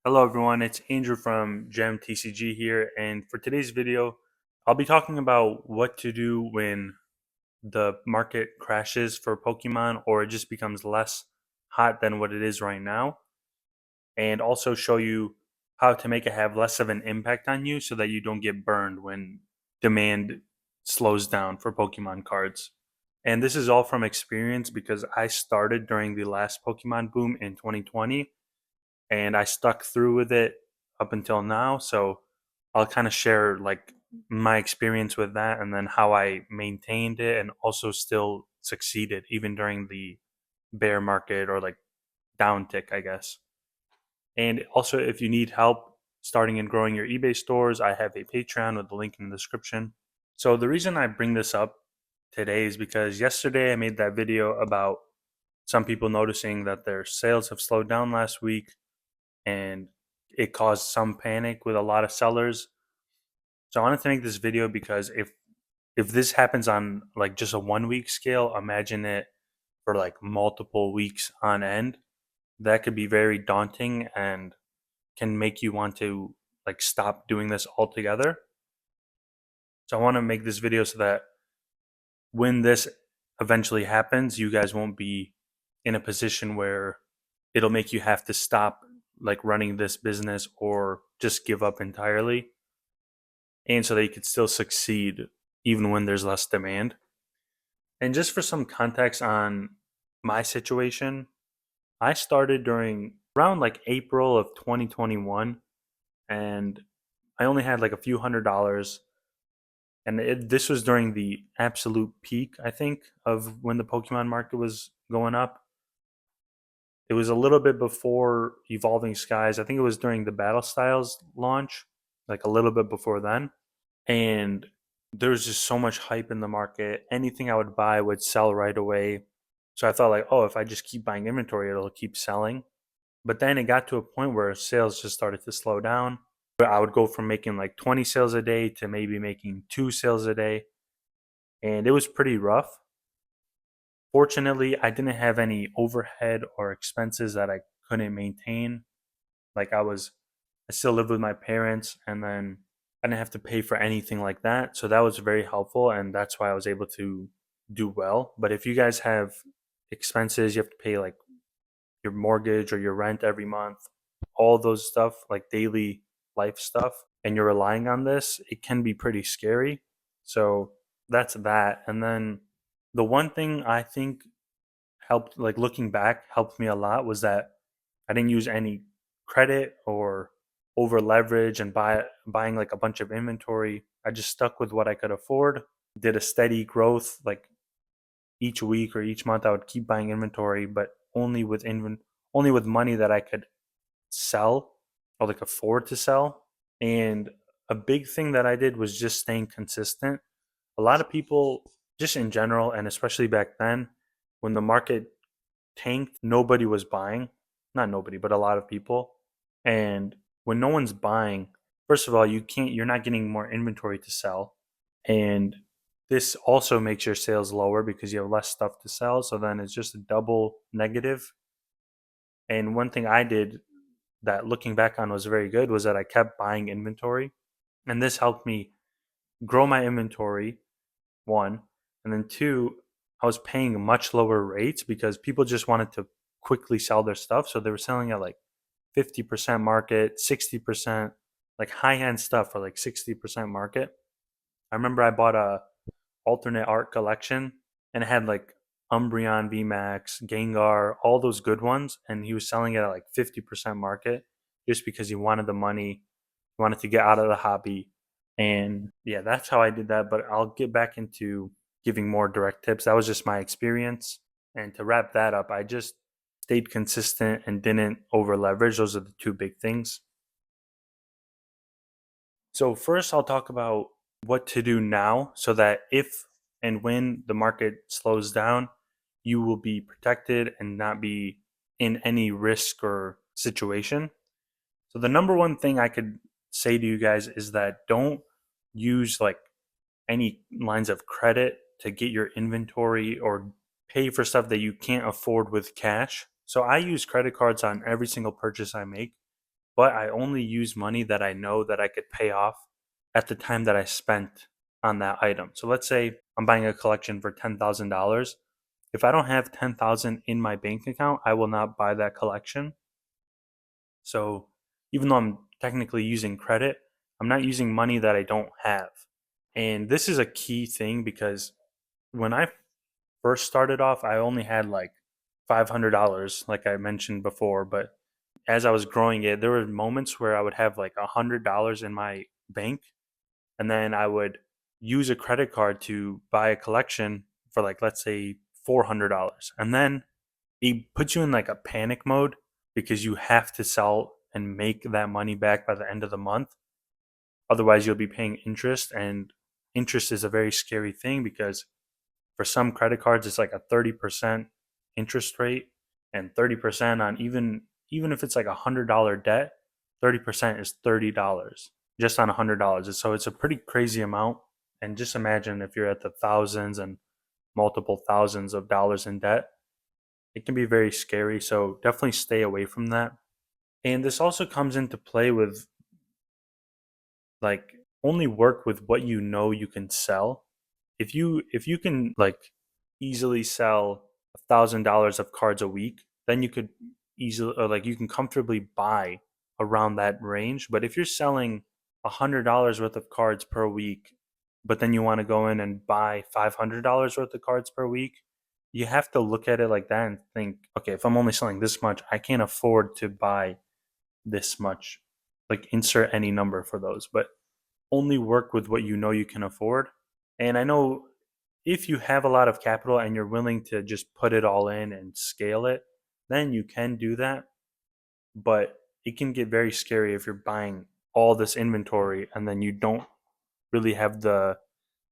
Hello everyone, it's Andrew from Gem TCG here, and for today's video, I'll be talking about what to do when the market crashes for Pokemon or it just becomes less hot than what it is right now, and also show you how to make it have less of an impact on you so that you don't get burned when demand slows down for Pokemon cards. And this is all from experience because I started during the last Pokemon boom in 2020 and I stuck through with it up until now. So I'll kind of share like my experience with that and then how I maintained it and also still succeeded even during the bear market or like down tick, I guess. And also, if you need help starting and growing your eBay stores, I have a Patreon with the link in the description. So the reason I bring this up today is because yesterday I made that video about some people noticing that their sales have slowed down last week and it caused some panic with a lot of sellers. So I wanted to make this video because if this happens on like just a 1 week scale, imagine it for like multiple weeks on end. That could be very daunting and can make you want to like stop doing this altogether. So I want to make this video so that when this eventually happens, you guys won't be in a position where it'll make you have to stop like running this business or just give up entirely, and so they could still succeed even when there's less demand. And just for some context on my situation, I started during around like April of 2021, and I only had like a few $100s. And this was during the absolute peak, I think, of when the Pokemon market was going up. It was a little bit before Evolving Skies. I think it was during the Battle Styles launch, like a little bit before then. And there was just so much hype in the market. Anything I would buy would sell right away. So I thought like, oh, if I just keep buying inventory, it'll keep selling. But then it got to a point where sales just started to slow down. I would go from making like 20 sales a day to maybe making 2 sales a day. And it was pretty rough. Fortunately, I didn't have any overhead or expenses that I couldn't maintain. Like I still lived with my parents, and then I didn't have to pay for anything like that. So that was very helpful, and that's why I was able to do well. But if you guys have expenses, you have to pay like your mortgage or your rent every month, all those stuff, like daily life stuff, and you're relying on this, it can be pretty scary. So that's that. And then the one thing I think helped, like looking back, helped me a lot was that I didn't use any credit or over leverage and buying like a bunch of inventory. I just stuck with what I could afford, did a steady growth like each week or each month I would keep buying inventory, but only with money that I could sell or like afford to sell. And a big thing that I did was just staying consistent. A lot of people just in general and especially back then when the market tanked, nobody was buying. Not nobody, but a lot of people. And when no one's buying, first of all, you're not getting more inventory to sell. And this also makes your sales lower because you have less stuff to sell. So then it's just a double negative. And one thing I did that looking back on was very good was that I kept buying inventory. And this helped me grow my inventory, one. And then two, I was paying much lower rates because people just wanted to quickly sell their stuff. So they were selling at like 50% market, 60%, like high end stuff for like 60% market. I remember I bought a alternate art collection and it had like Umbreon VMAX, Gengar, all those good ones. And he was selling it at like 50% market just because he wanted the money, he wanted to get out of the hobby. And yeah, that's how I did that. But I'll get back into giving more direct tips. That was just my experience. And to wrap that up, I just stayed consistent and didn't over leverage. Those are the two big things. So, first, I'll talk about what to do now so that if and when the market slows down, you will be protected and not be in any risk or situation. So, the number one thing I could say to you guys is that don't use like any lines of credit to get your inventory or pay for stuff that you can't afford with cash. So, I use credit cards on every single purchase I make but I only use money that I know that I could pay off at the time that I spent on that item. So let's say I'm buying a collection for $10,000. If I don't have 10,000 in my bank account, I will not buy that collection. So even though I'm technically using credit, I'm not using money that I don't have. And this is a key thing because when I first started off, I only had like $500, like I mentioned before. But as I was growing it, there were moments where I would have like $100 in my bank, and then I would use a credit card to buy a collection for like, let's say, $400. And then it puts you in like a panic mode because you have to sell and make that money back by the end of the month. Otherwise, you'll be paying interest, and interest is a very scary thing because for some credit cards, it's like a 30% interest rate, and 30% on even if it's like $100 debt, 30% is $30 just on $100. So it's a pretty crazy amount. And just imagine if you're at the thousands and multiple thousands of dollars in debt, it can be very scary. So definitely stay away from that. And this also comes into play with like only work with what you know you can sell. If you can like easily sell $1,000 of cards a week, then you could easily, or like you can comfortably buy around that range. But if you're selling $100 worth of cards per week, but then you want to go in and buy $500 worth of cards per week, you have to look at it like that and think, okay, if I'm only selling this much, I can't afford to buy this much. Like insert any number for those, but only work with what you know you can afford. And I know if you have a lot of capital and you're willing to just put it all in and scale it, then you can do that. But it can get very scary if you're buying all this inventory and then you don't really have the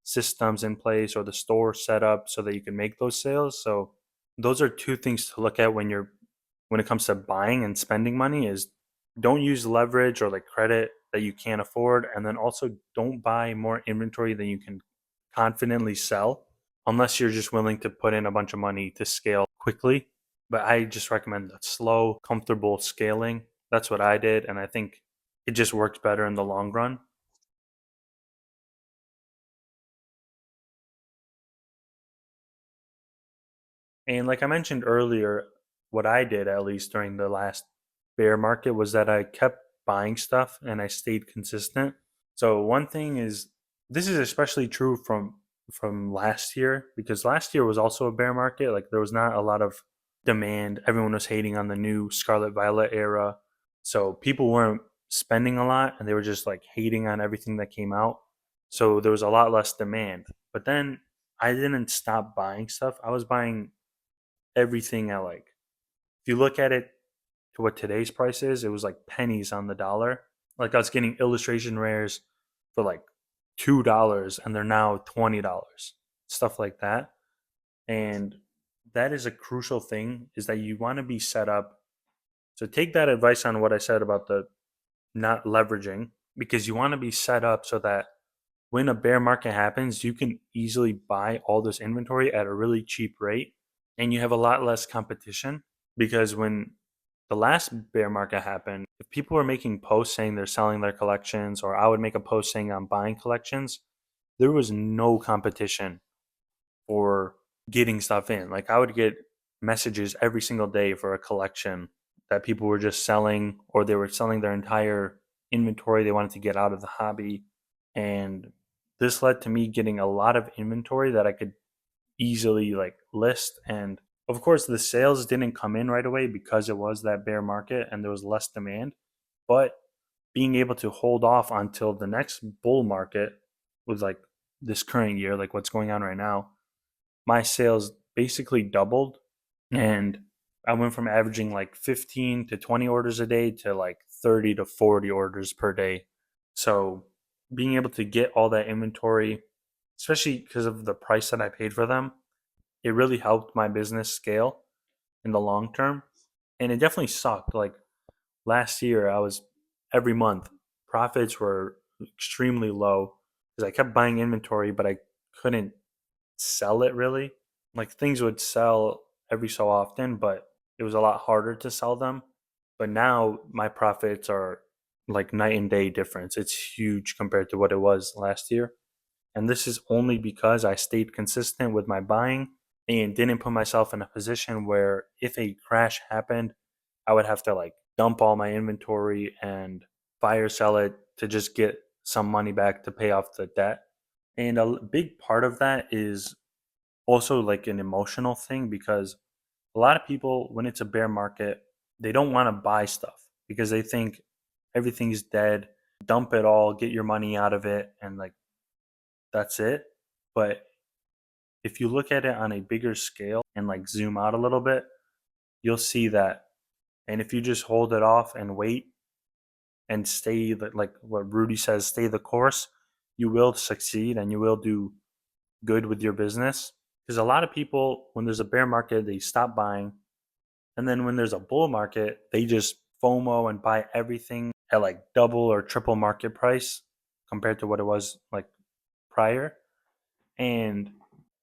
systems in place or the store set up so that you can make those sales. So those are two things to look at when it comes to buying and spending money is don't use leverage or like credit that you can't afford, and then also don't buy more inventory than you can confidently sell unless you're just willing to put in a bunch of money to scale quickly. But I just recommend that slow, comfortable scaling. That's what I did, and I think it just works better in the long run. And like I mentioned earlier, what I did, at least during the last bear market, was that I kept buying stuff and I stayed consistent. So one thing is, this is especially true from last year because last year was also a bear market. Like there was not a lot of demand. Everyone was hating on the new Scarlet Violet era. So people weren't spending a lot and they were just like hating on everything that came out. So there was a lot less demand. But then I didn't stop buying stuff. I was buying everything at like, if you look at it to what today's price is, it was like pennies on the dollar. Like I was getting illustration rares for like $2 and they're now $20, stuff like that. And that is a crucial thing is that you want to be set up. So take that advice on what I said about the not leveraging because you want to be set up so that when a bear market happens, you can easily buy all this inventory at a really cheap rate and you have a lot less competition because when the last bear market happened, if people were making posts saying they're selling their collections, or I would make a post saying I'm buying collections, there was no competition for getting stuff in. Like I would get messages every single day for a collection that people were just selling, or they were selling their entire inventory. They wanted to get out of the hobby. And this led to me getting a lot of inventory that I could easily like list. And of course the sales didn't come in right away because it was that bear market and there was less demand, but being able to hold off until the next bull market was like this current year, like what's going on right now, my sales basically doubled, and I went from averaging like 15 to 20 orders a day to like 30 to 40 orders per day. So being able to get all that inventory, especially because of the price that I paid for them, it really helped my business scale in the long term. And it definitely sucked. Like last year, I was every month, profits were extremely low because I kept buying inventory, but I couldn't sell it really. Like things would sell every so often, but it was a lot harder to sell them. But now my profits are like night and day difference. It's huge compared to what it was last year. And this is only because I stayed consistent with my buying and didn't put myself in a position where if a crash happened, I would have to like dump all my inventory and fire sell it to just get some money back to pay off the debt. And a big part of that is also like an emotional thing because a lot of people, when it's a bear market, they don't want to buy stuff because they think everything's dead, dump it all, get your money out of it, and like that's it. But if you look at it on a bigger scale and like zoom out a little bit, you'll see that. And if you just hold it off and wait and stay, like what Rudy says, stay the course, you will succeed and you will do good with your business. Because a lot of people, when there's a bear market, they stop buying. And then when there's a bull market, they just FOMO and buy everything at like double or triple market price compared to what it was like prior. And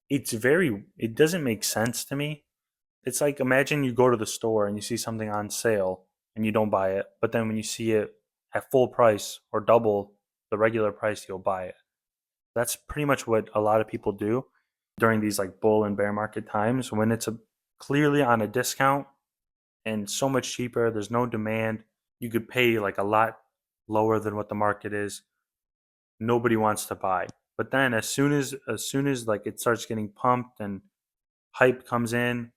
it doesn't make sense to me. It's like imagine you go to the store and you see something on sale and you don't buy it, but then when you see it at full price or double the regular price, you'll buy it. That's pretty much what a lot of people do during these like bull and bear market times when it's clearly on a discount and so much cheaper. There's no demand. You could pay like a lot lower than what the market is. Nobody wants to buy. But then as soon as like it starts getting pumped and hype comes in,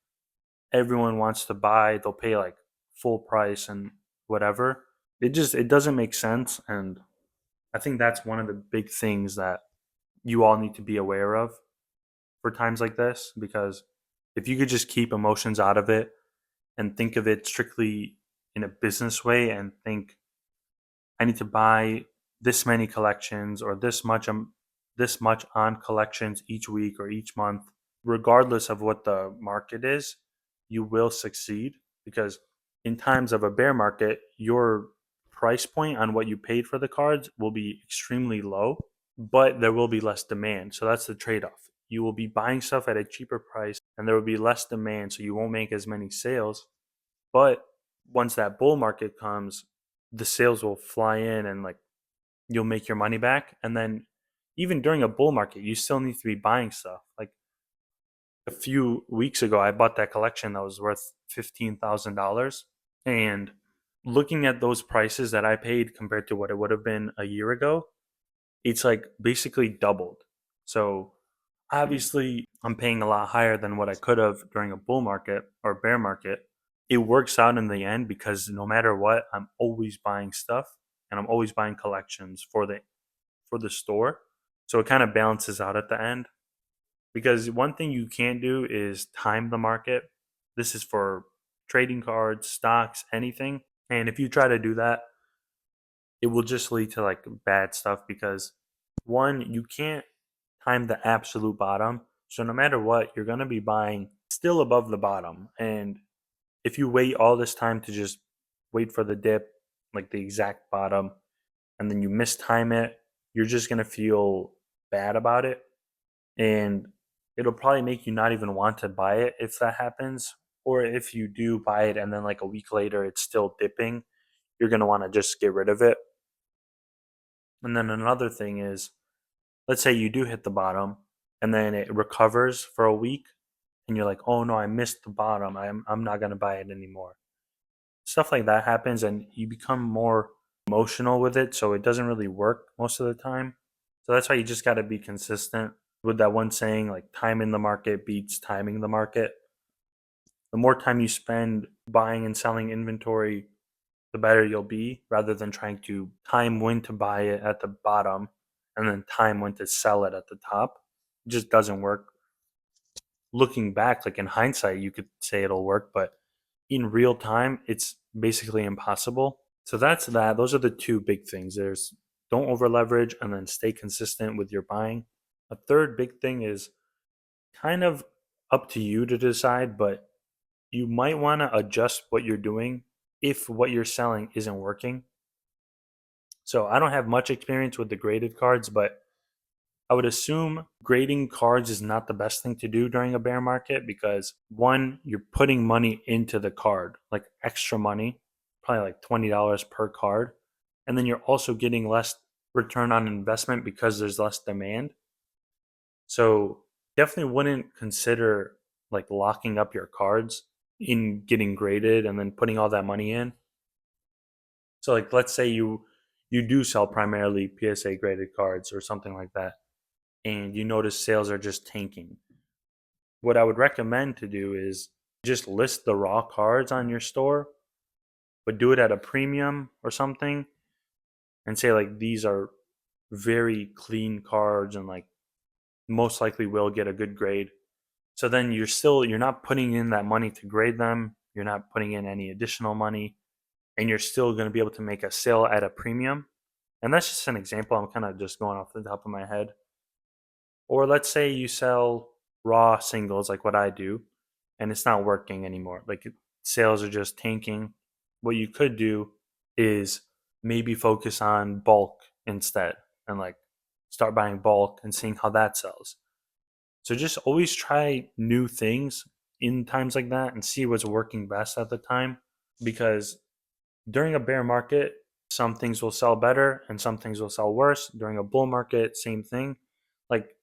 everyone wants to buy. They'll pay like full price and whatever. It doesn't make sense, and I think that's one of the big things that you all need to be aware of for times like this because if you could just keep emotions out of it and think of it strictly in a business way and think I need to buy this many collections or this much on collections each week or each month, regardless of what the market is, you will succeed because in times of a bear market, your price point on what you paid for the cards will be extremely low, but there will be less demand. So that's the trade off. You will be buying stuff at a cheaper price and there will be less demand, so you won't make as many sales. But once that bull market comes, the sales will fly in and like you'll make your money back. And then even during a bull market, you still need to be buying stuff. Like a few weeks ago, I bought that collection that was worth $15,000. And looking at those prices that I paid compared to what it would have been a year ago, it's like basically doubled. So obviously, I'm paying a lot higher than what I could have during a bull market or bear market. It works out in the end because no matter what, I'm always buying stuff and I'm always buying collections for the store. So it kind of balances out at the end. Because one thing you can't do is time the market. This is for trading cards, stocks, anything. And if you try to do that, it will just lead to like bad stuff because one, you can't time the absolute bottom. So no matter what, you're going to be buying still above the bottom. And if you wait all this time to just wait for the dip, like the exact bottom, and then you mistime it, you're just going to feel bad about it. And it'll probably make you not even want to buy it if that happens. Or if you do buy it and then like a week later it's still dipping, you're going to want to just get rid of it. And then another thing is, let's say you do hit the bottom and then it recovers for a week and you're like, oh no, I missed the bottom. I'm not going to buy it anymore. Stuff like that happens and you become more emotional with it. So it doesn't really work most of the time. So that's why you just got to be consistent with that one saying like timing the market beats timing the market. The more time you spend buying and selling inventory, the better you'll be rather than trying to time when to buy it at the bottom and then time when to sell it at the top. It just doesn't work. Looking back, like in hindsight, you could say it'll work, but in real time, it's basically impossible. So that's that. Those are the two big things. There's don't over leverage and then stay consistent with your buying. A third big thing is kind of up to you to decide, but you might want to adjust what you're doing if what you're selling isn't working. So I don't have much experience with the graded cards, but I would assume grading cards is not the best thing to do during a bear market because one, you're putting money into the card, like extra money. probably like $20 per card. And then you're also getting less return on investment because there's less demand. So definitely wouldn't consider like locking up your cards in getting graded and then putting all that money in. So like let's say you do sell primarily PSA graded cards or something like that, and you notice sales are just tanking. What I would recommend to do is just list the raw cards on your store, but do it at a premium or something, and say like these are very clean cards and like most likely will get a good grade. So then you're not putting in that money to grade them, you're not putting in any additional money, and you're still going to be able to make a sale at a premium. And that's just an example. I'm kind of just going off the top of my head. Or let's say you sell raw singles like what I do, and it's not working anymore. Like sales are just tanking. What you could do is maybe focus on bulk instead and like start buying bulk and seeing how that sells. So just always try new things in times like that and see what's working best at the time, because during a bear market, some things will sell better and some things will sell worse. During a bull market, same thing. Like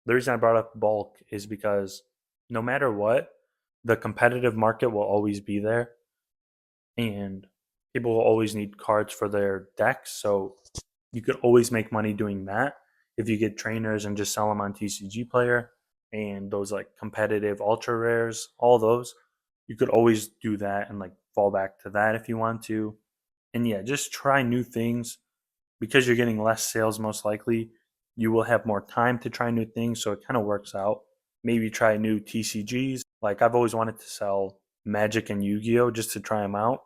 the reason I brought up bulk is because no matter what, the competitive market will always be there and people will always need cards for their decks. So you could always make money doing that if you get trainers and just sell them on TCG Player and those like competitive ultra rares, all those. You could always do that and like fall back to that if you want to. And yeah, just try new things because you're getting less sales most likely. You will have more time to try new things, so it kind of works out. Maybe try new TCGs. Like I've always wanted to sell Magic and Yu-Gi-Oh just to try them out.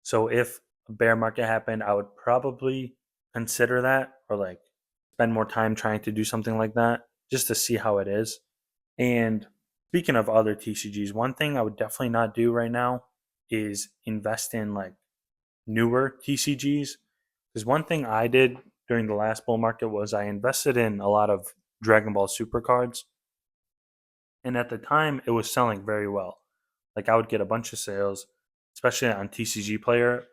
So if a bear market happened, I would probably consider that or like spend more time trying to do something like that just to see how it is. And speaking of other TCGs, one thing I would definitely not do right now is invest in like newer TCGs. Because one thing I did during the last bull market was I invested in a lot of Dragon Ball Super cards. And at the time, it was selling very well. Like I would get a bunch of sales, especially on TCG Player.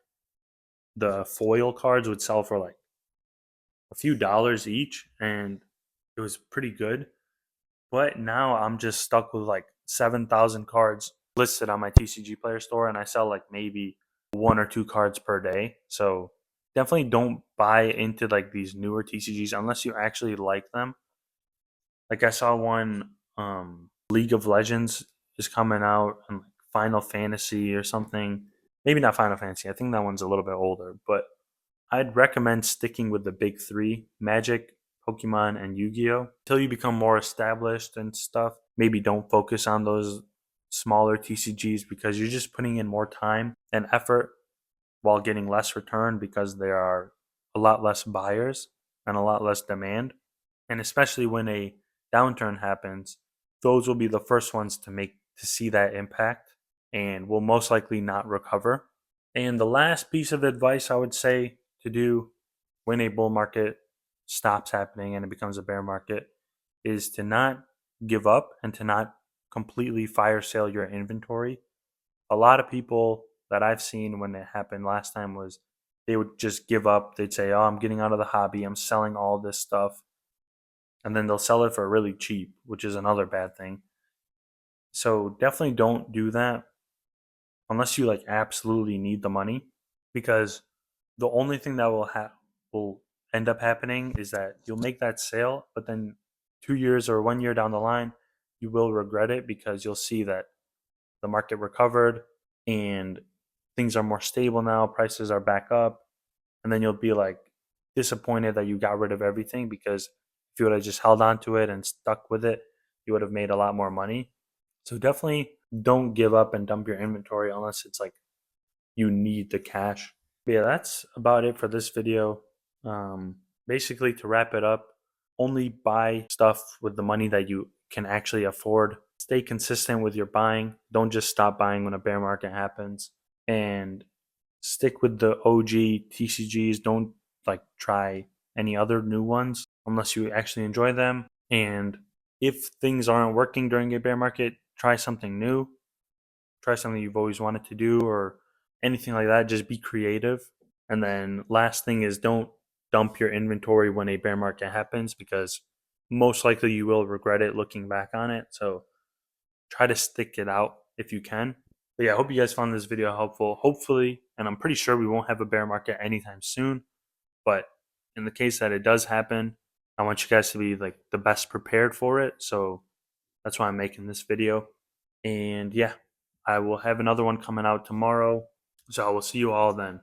The foil cards would sell for like a few dollars each, and it was pretty good. But now I'm just stuck with like 7,000 cards listed on my TCG Player store, and I sell like maybe one or two cards per day. So definitely don't buy into like these newer TCGs unless you actually like them. Like I saw one League of Legends is coming out and like Final Fantasy or something. Maybe not Final Fantasy. I think that one's a little bit older, but I'd recommend sticking with the big three: Magic, Pokemon, and Yu Gi Oh! Until you become more established and stuff. Maybe don't focus on those smaller TCGs because you're just putting in more time and effort while getting less return because there are a lot less buyers and a lot less demand. And especially when a downturn happens, those will be the first ones to see that impact and will most likely not recover. And the last piece of advice I would say to do when a bull market stops happening and it becomes a bear market is to not give up and to not completely fire sale your inventory. A lot of people that I've seen when it happened last time was they would just give up. They'd say, "Oh, I'm getting out of the hobby. I'm selling all this stuff." And then they'll sell it for really cheap, which is another bad thing. So definitely don't do that unless you like absolutely need the money, because the only thing that will end up happening is that you'll make that sale, but then 2 years or 1 year down the line, you will regret it because you'll see that the market recovered and things are more stable now, prices are back up, and then you'll be like disappointed that you got rid of everything, because if you would have just held on to it and stuck with it, you would have made a lot more money. So definitely don't give up and dump your inventory unless it's like you need the cash. But yeah, that's about it for this video. Basically, to wrap it up, only buy stuff with the money that you can actually afford. Stay consistent with your buying. Don't just stop buying when a bear market happens. And stick with the OG TCGs. Don't like try any other new ones unless you actually enjoy them. And if things aren't working during a bear market, try something new. Try something you've always wanted to do, or anything like that, just be creative. And then last thing is don't dump your inventory when a bear market happens, because most likely you will regret it looking back on it. So try to stick it out if you can. But yeah, I hope you guys found this video helpful. Hopefully, and I'm pretty sure we won't have a bear market anytime soon. But in the case that it does happen, I want you guys to be like the best prepared for it. So that's why I'm making this video. And yeah, I will have another one coming out tomorrow. So I will see you all then.